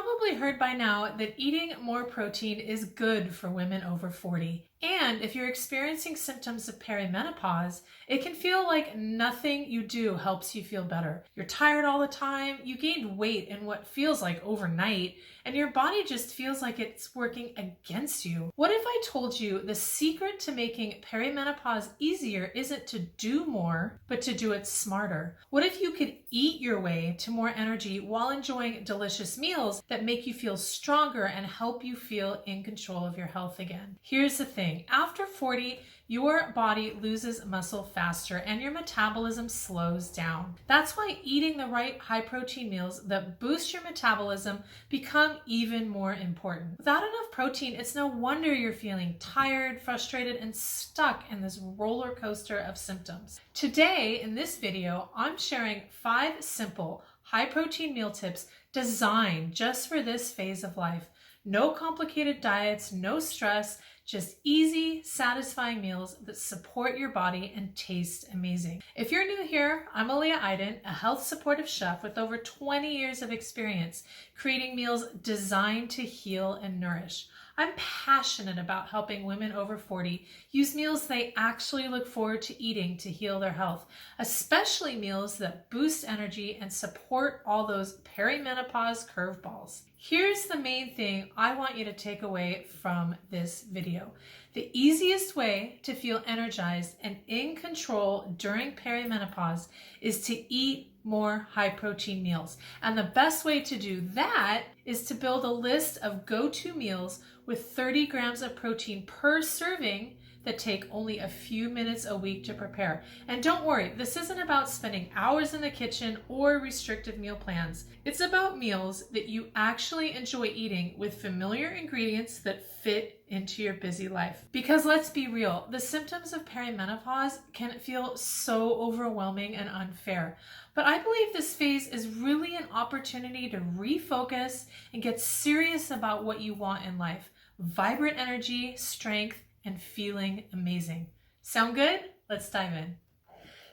probably heard by now that eating more protein is good for women over 40. And if you're experiencing symptoms of perimenopause, it can feel like nothing you do helps you feel better. You're tired all the time, you gained weight in what feels like overnight, and your body just feels like it's working against you. What if I told you the secret to making perimenopause easier isn't to do more, but to do it smarter? What if you could eat your way to more energy while enjoying delicious meals that make you feel stronger and help you feel in control of your health again? Here's the thing. After 40, your body loses muscle faster and your metabolism slows down. That's why eating the right high protein meals that boost your metabolism become even more important. Without enough protein, it's no wonder you're feeling tired, frustrated, and stuck in this roller coaster of symptoms. Today, in this video, I'm sharing 5 simple high protein meal tips designed just for this phase of life. No complicated diets, no stress, just easy, satisfying meals that support your body and taste amazing. If you're new here, I'm Aliye Aydin, a health supportive chef with over 20 years of experience creating meals designed to heal and nourish. I'm passionate about helping women over 40 use meals they actually look forward to eating to heal their health, especially meals that boost energy and support all those perimenopause curveballs. Here's the main thing I want you to take away from this video. The easiest way to feel energized and in control during perimenopause is to eat more high protein meals. And the best way to do that is to build a list of go-to meals with 30 grams of protein per serving that take only a few minutes a week to prepare. And don't worry, this isn't about spending hours in the kitchen or restrictive meal plans. It's about meals that you actually enjoy eating with familiar ingredients that fit into your busy life. Because let's be real, the symptoms of perimenopause can feel so overwhelming and unfair. But I believe this phase is really an opportunity to refocus and get serious about what you want in life. Vibrant energy, strength, and feeling amazing. Sound good? Let's dive in.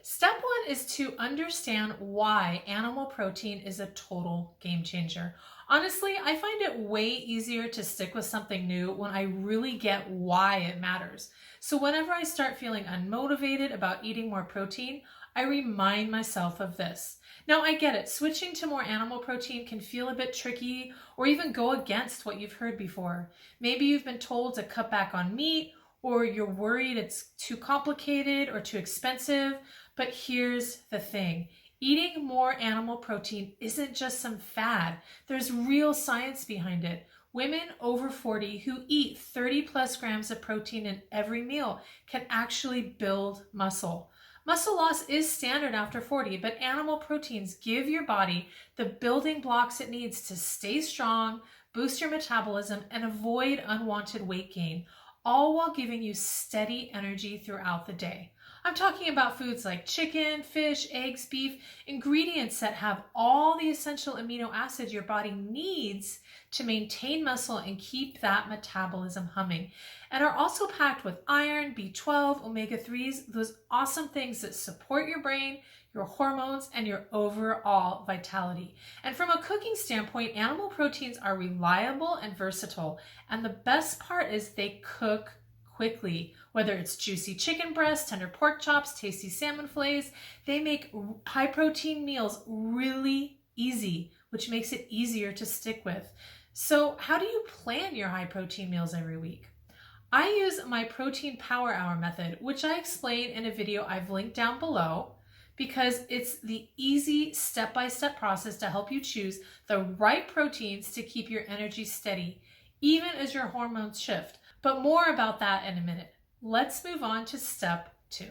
Step 1 is to understand why animal protein is a total game changer. Honestly, I find it way easier to stick with something new when I really get why it matters. So whenever I start feeling unmotivated about eating more protein, I remind myself of this. Now, I get it. Switching to more animal protein can feel a bit tricky or even go against what you've heard before. Maybe you've been told to cut back on meat, or you're worried it's too complicated or too expensive. But here's the thing. Eating more animal protein isn't just some fad. There's real science behind it. Women over 40 who eat 30 plus grams of protein in every meal can actually build muscle. Muscle loss is standard after 40, but animal proteins give your body the building blocks it needs to stay strong, boost your metabolism, and avoid unwanted weight gain, all while giving you steady energy throughout the day. I'm talking about foods like chicken, fish, eggs, beef, ingredients that have all the essential amino acids your body needs to maintain muscle and keep that metabolism humming, and are also packed with iron, B12, omega-3s, those awesome things that support your brain, your hormones, and your overall vitality. And from a cooking standpoint, animal proteins are reliable and versatile. And the best part is they cook quickly. Whether it's juicy chicken breasts, tender pork chops, tasty salmon fillets, they make high protein meals really easy, which makes it easier to stick with. So how do you plan your high protein meals every week? I use my protein power hour method, which I explain in a video I've linked down below, because it's the easy step-by-step process to help you choose the right proteins to keep your energy steady, even as your hormones shift. But more about that in a minute. Let's move on to step 2.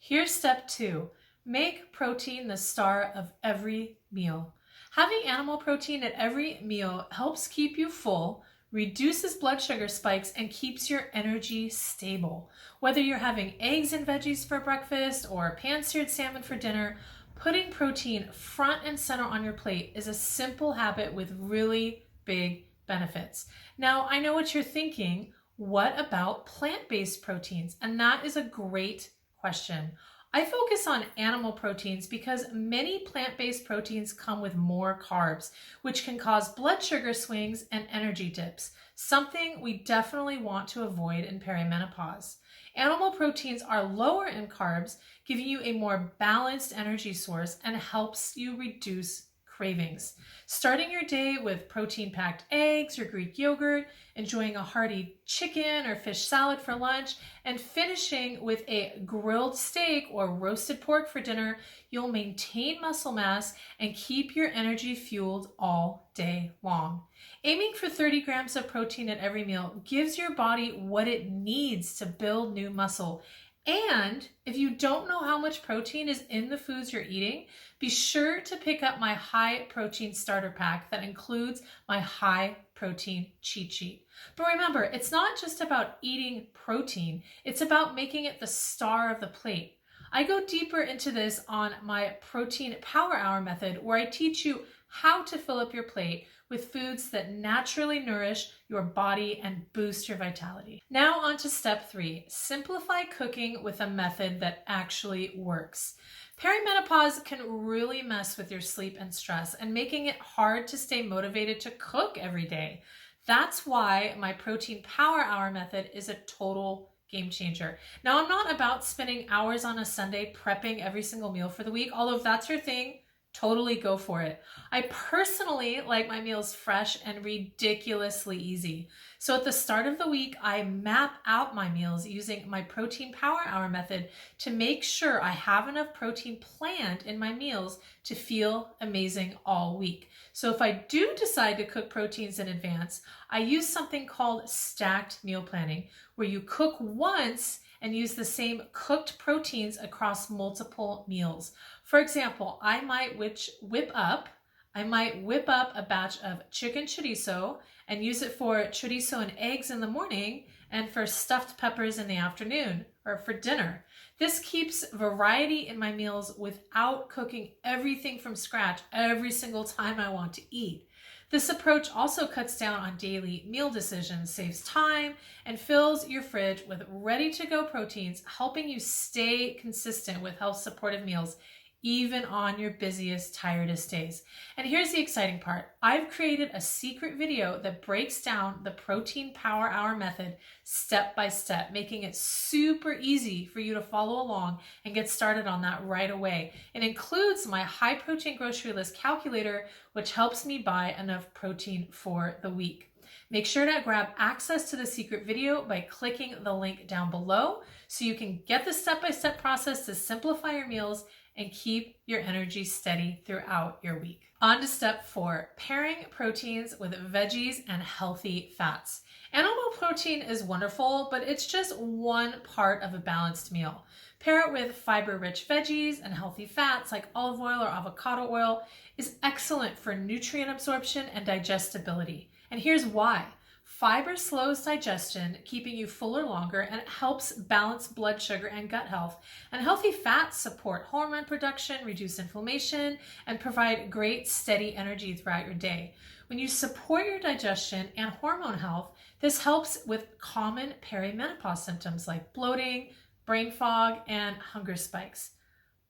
Here's step 2. Make protein the star of every meal. Having animal protein at every meal helps keep you full, reduces blood sugar spikes, and keeps your energy stable. Whether you're having eggs and veggies for breakfast or pan-seared salmon for dinner, putting protein front and center on your plate is a simple habit with really big benefits. Now, I know what you're thinking. What about plant-based proteins? And that is a great question. I focus on animal proteins because many plant-based proteins come with more carbs, which can cause blood sugar swings and energy dips, something we definitely want to avoid in perimenopause. Animal proteins are lower in carbs, giving you a more balanced energy source and helps you reduce cravings. Starting your day with protein-packed eggs or Greek yogurt, enjoying a hearty chicken or fish salad for lunch, and finishing with a grilled steak or roasted pork for dinner, you'll maintain muscle mass and keep your energy fueled all day long. Aiming for 30 grams of protein at every meal gives your body what it needs to build new muscle. And if you don't know how much protein is in the foods you're eating, be sure to pick up my high protein starter pack that includes my high protein cheat sheet. But remember, it's not just about eating protein, it's about making it the star of the plate. I go deeper into this on my protein power hour method, where I teach you how to fill up your plate with foods that naturally nourish your body and boost your vitality. Now on to step 3, simplify cooking with a method that actually works. Perimenopause can really mess with your sleep and stress, and making it hard to stay motivated to cook every day. That's why my protein power hour method is a total game changer. Now, I'm not about spending hours on a Sunday prepping every single meal for the week, although if that's your thing, totally go for it. I personally like my meals fresh and ridiculously easy. So at the start of the week, I map out my meals using my protein power hour method to make sure I have enough protein planned in my meals to feel amazing all week. So if I do decide to cook proteins in advance, I use something called stacked meal planning, where you cook once and use the same cooked proteins across multiple meals. For example, I might whip up a batch of chicken chorizo and use it for chorizo and eggs in the morning and for stuffed peppers in the afternoon or for dinner. This keeps variety in my meals without cooking everything from scratch every single time I want to eat. This approach also cuts down on daily meal decisions, saves time, and fills your fridge with ready-to-go proteins, helping you stay consistent with health-supportive meals even on your busiest, tiredest days. And here's the exciting part. I've created a secret video that breaks down the protein power hour method step by step, making it super easy for you to follow along and get started on that right away. It includes my high protein grocery list calculator, which helps me buy enough protein for the week. Make sure to grab access to the secret video by clicking the link down below so you can get the step-by-step process to simplify your meals and keep your energy steady throughout your week. On to step 4, pairing proteins with veggies and healthy fats. Animal protein is wonderful, but it's just one part of a balanced meal. Pair it with fiber-rich veggies, and healthy fats like olive oil or avocado oil is excellent for nutrient absorption and digestibility. And here's why. Fiber slows digestion, keeping you fuller longer, and it helps balance blood sugar and gut health. And healthy fats support hormone production, reduce inflammation, and provide great steady energy throughout your day. When you support your digestion and hormone health, this helps with common perimenopause symptoms like bloating, brain fog, and hunger spikes.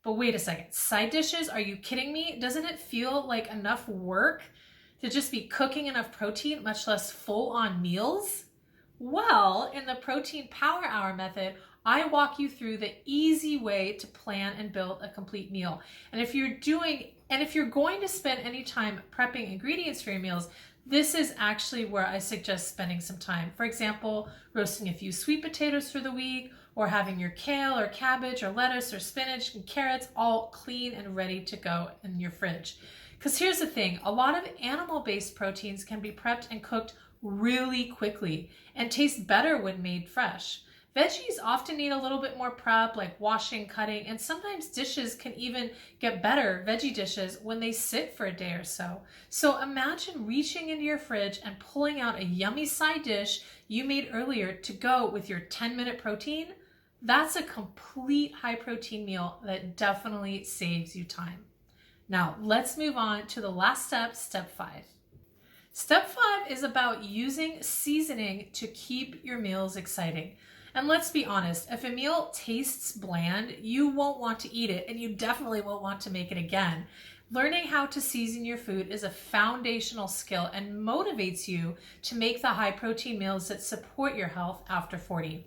But wait a second, side dishes? Are you kidding me? Doesn't it feel like enough work to just be cooking enough protein, much less full-on meals? Well, in the protein power hour method, I walk you through the easy way to plan and build a complete meal. And if you're going to spend any time prepping ingredients for your meals, this is actually where I suggest spending some time. For example, roasting a few sweet potatoes for the week, or having your kale or cabbage or lettuce or spinach and carrots all clean and ready to go in your fridge. Because here's the thing, a lot of animal-based proteins can be prepped and cooked really quickly and taste better when made fresh. Veggies often need a little bit more prep, like washing, cutting, and sometimes dishes can even get better, veggie dishes, when they sit for a day or so. So imagine reaching into your fridge and pulling out a yummy side dish you made earlier to go with your 10-minute protein. That's a complete high-protein meal that definitely saves you time. Now, let's move on to the last step, step 5. Step 5 is about using seasoning to keep your meals exciting. And let's be honest, if a meal tastes bland, you won't want to eat it, and you definitely won't want to make it again. Learning how to season your food is a foundational skill and motivates you to make the high protein meals that support your health after 40.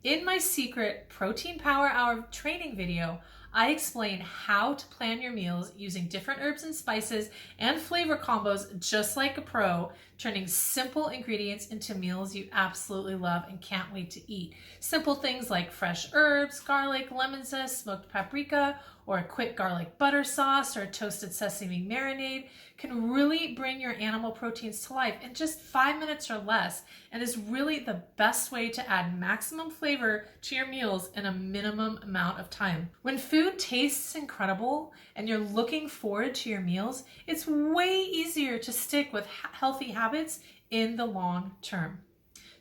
In my secret Protein Power Hour training video, I explain how to plan your meals using different herbs and spices and flavor combos just like a pro, turning simple ingredients into meals you absolutely love and can't wait to eat. Simple things like fresh herbs, garlic, lemon zest, smoked paprika, or a quick garlic butter sauce or a toasted sesame marinade can really bring your animal proteins to life in just 5 minutes or less, and is really the best way to add maximum flavor to your meals in a minimum amount of time. When food tastes incredible and you're looking forward to your meals, it's way easier to stick with healthy habits in the long term.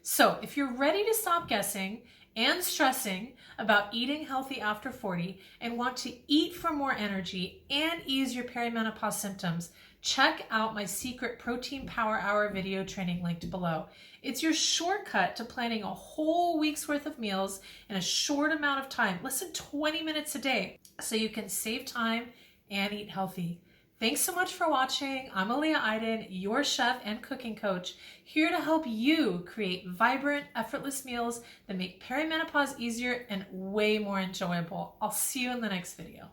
So if you're ready to stop guessing and stressing about eating healthy after 40 and want to eat for more energy and ease your perimenopause symptoms, check out my secret Protein Power Hour video training linked below. It's your shortcut to planning a whole week's worth of meals in a short amount of time, less than 20 minutes a day, so you can save time and eat healthy. Thanks so much for watching. I'm Aliye Aydin, your chef and cooking coach, here to help you create vibrant, effortless meals that make perimenopause easier and way more enjoyable. I'll see you in the next video.